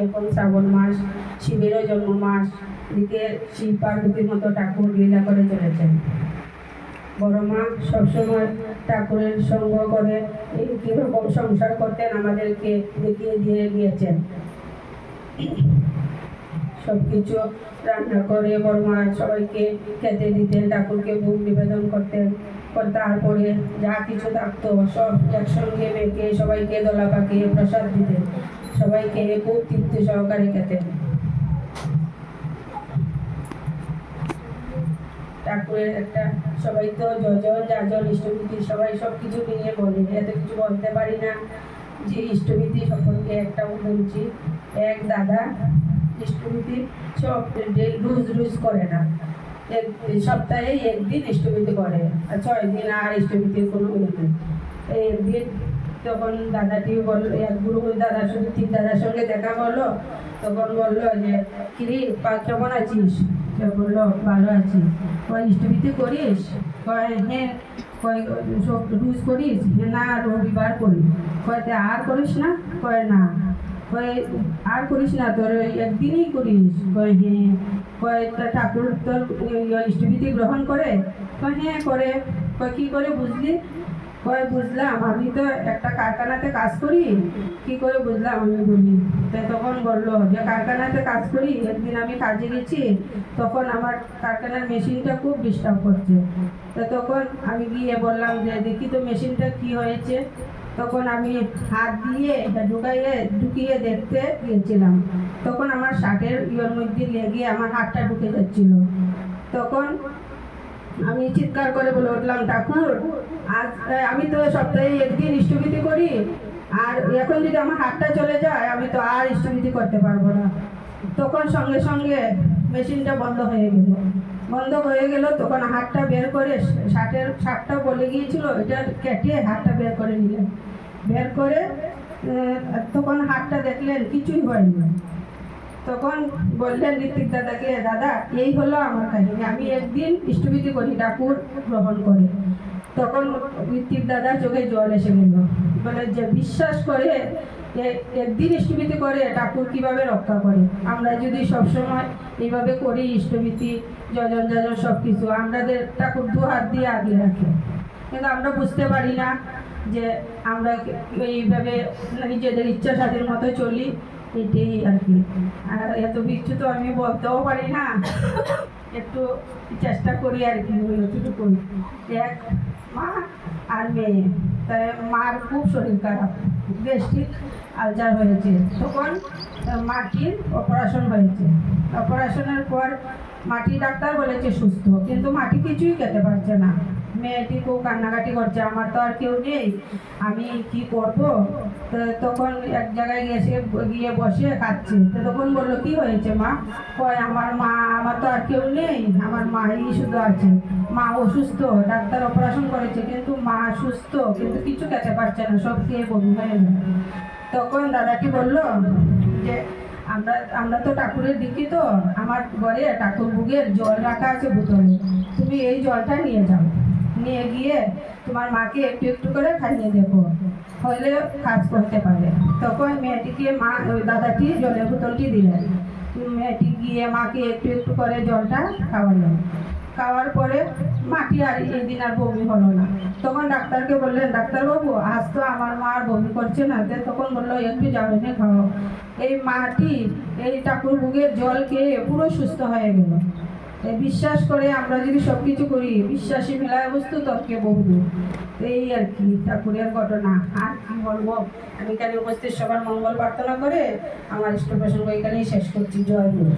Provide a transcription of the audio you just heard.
এখন শ্রাবণ মাস, শিবেরও জন্ম মাস, এদিকে শিব পার্বতীর মতো ঠাকুর লীলা করে চলেছেন। বড় মা সবসময় ঠাকুরের সঙ্গ করে কিরকম সংসার করতেন আমাদেরকে দেখিয়ে দিয়ে গিয়েছেন। সবকিছু রান্না করে বড় মা সবাইকে খেতে দিতেন, ঠাকুরকে ভোগ নিবেদন করতেন। তারপরে যা কিছু থাকতো সব একসঙ্গে মেখে সবাইকে দলা পাকিয়ে প্রসাদ দিতেন, সবাইকে খুব তৃপ্তি সহকারে খেতেন। ঠাকুরের একটা সবাই তো যজন যাজন ইষ্টভীতি সবাই সব কিছু নিয়ে বলে, এত কিছু বলতে পারি না। যে ইষ্টভীতি সম্পর্কে একটা বলছি। এক দাদা ইষ্টভীতি সব রোজ করে না, সপ্তাহে একদিন ইষ্টভীতি করে, আর 6 দিন আর ইষ্টভীতির কোনো নেই। একদিন তখন দাদাটি বললো, এক গুরু দাদা ঠিক দাদার সঙ্গে দেখা করলো, তখন বললো যে কিরে কেমন আছিস? বললো ভালো আছি। কয় ইষ্টভীতি করিস? কয় হ্যাঁ। কয় সব রোজ করিস? না রবিবার করি। কয় আর করিস না? কয় না। কয় আর করিস না, তোর একদিনই করিস? কয় হ্যাঁ। কয় ঠাকুর তোর ইষ্টভীতি গ্রহণ করে? কয় হ্যাঁ করে। কয় কী করে বুঝলি? কয় বুঝলাম, আমি তো একটা কারখানাতে কাজ করি। কি করে বুঝলাম? আমি বলি। তখন বললো যে কারখানাতে কাজ করি, একদিন আমি কাজে গেছি, তখন আমার কারখানার মেশিনটা খুব ডিস্টার্ব করছে। তখন আমি গিয়ে বললাম যে দেখি তো মেশিনটা কি হয়েছে। তখন আমি হাত দিয়ে ঢুকিয়ে দেখতে গিয়েছিলাম, তখন আমার শার্টের মধ্যে লেগে আমার হাতটা ঢুকে যাচ্ছিল। তখন আমি চিৎকার করে বলে উঠলাম, ঠাকুর আজ আমি তো সপ্তাহে একদিন ইষ্টভীতি করি, আর এখন যদি আমার হাতটা চলে যায় আমি তো আর ইষ্টভীতি করতে পারবো না। তখন সঙ্গে সঙ্গে মেশিনটা বন্ধ হয়ে গেল। তখন হাতটা বের করে শার্টটা বলে গিয়েছিল, এটা কেটে হাতটা বের করে নিলেন। বের করে তখন হাতটা দেখলেন কিছুই হয়নি। তখন বললেন ঋত্বিক দাদাকে, দাদা এই হলো আমার কাহিনী, আমি একদিন ইষ্টভীতি করি, ঠাকুর গ্রহণ করে। তখন ঋত্বিক দাদার চোখে জল এসে গেল। বলে যে বিশ্বাস করে একদিন ইষ্টভীতি করে ঠাকুর কিভাবে রক্ষা করে। আমরা যদি সবসময় এইভাবে করি ইষ্টভীতি যজন যাজন সব কিছু, আমাদের ঠাকুর 2 হাত দিয়ে আগলে রাখে। কিন্তু আমরা বুঝতে পারি না যে আমরা এইভাবে নিজেদের ইচ্ছা স্বাধীন মতো চলি, এটাই আর কি। আর এত কিছু তো আমি বলতেও পারি না, একটু চেষ্টা করি আর কি। ওইটুকু এক মা আর মেয়ে, তাই মার খুব শরীর খারাপ, গ্যাস্ট্রিক আলসার হয়েছে। তখন মাটির অপারেশন হয়েছে। অপারেশনের পর মাটি ডাক্তার বলেছে সুস্থ, কিন্তু মাটি কিছুই খেতে পারছে না। মেয়েটি খুব কান্নাকাটি করছে, আমার তো আর কেউ নেই, আমি কি করব। তখন এক জায়গায় গিয়ে বসে কাঁদছে। তখন বললো কি হয়েছে মা? কয় আমার তো আর কেউ নেই, আমার মাই শুধু আছে। মা অসুস্থ, ডাক্তার অপারেশন করেছে, কিন্তু মা সুস্থ, কিন্তু কিছু খেতে পারছে না, সব খেয়ে বমি হয়ে যায়। তখন দাদাটি বলল যে আমরা তো ঠাকুরের দিকি, তো আমার ঘরে ঠাকুর ভোগের জল রাখা আছে বোতলে, তুমি এই জলটা নিয়ে যাও, নিয়ে গিয়ে তোমার মাকে একটু একটু করে খাইয়ে দেবো, হলে কাজ করতে পারে। তখন মেয়েটিকে দাদাটি জলের বোতলটি দিলেন। মেয়েটি গিয়ে মাকে একটু একটু করে জলটা খাওয়ালো। খাওয়ার পরে মাটি আর এই দিন আর বমি হলো না। তখন ডাক্তারকে বললেন, ডাক্তারবাবু আজ তো আমার মা আর বমি করছে না। তখন বললো একটু জামিনে খাও। এই মাটি এই ঠাকুর ভোগের জল খেয়ে পুরো সুস্থ হয়ে গেল। বিশ্বাস করে আমরা যদি সব কিছু করি, বিশ্বাসী মেলায় বস্তু তর্কে বহু। এই আর কি ঠাকুরের ঘটনা। আর কি বলবো, আমি এখানে উপস্থিত সবার মঙ্গল প্রার্থনা করে আমার ইষ্ট প্রসঙ্গ এখানেই শেষ করছি। জয় গুরু।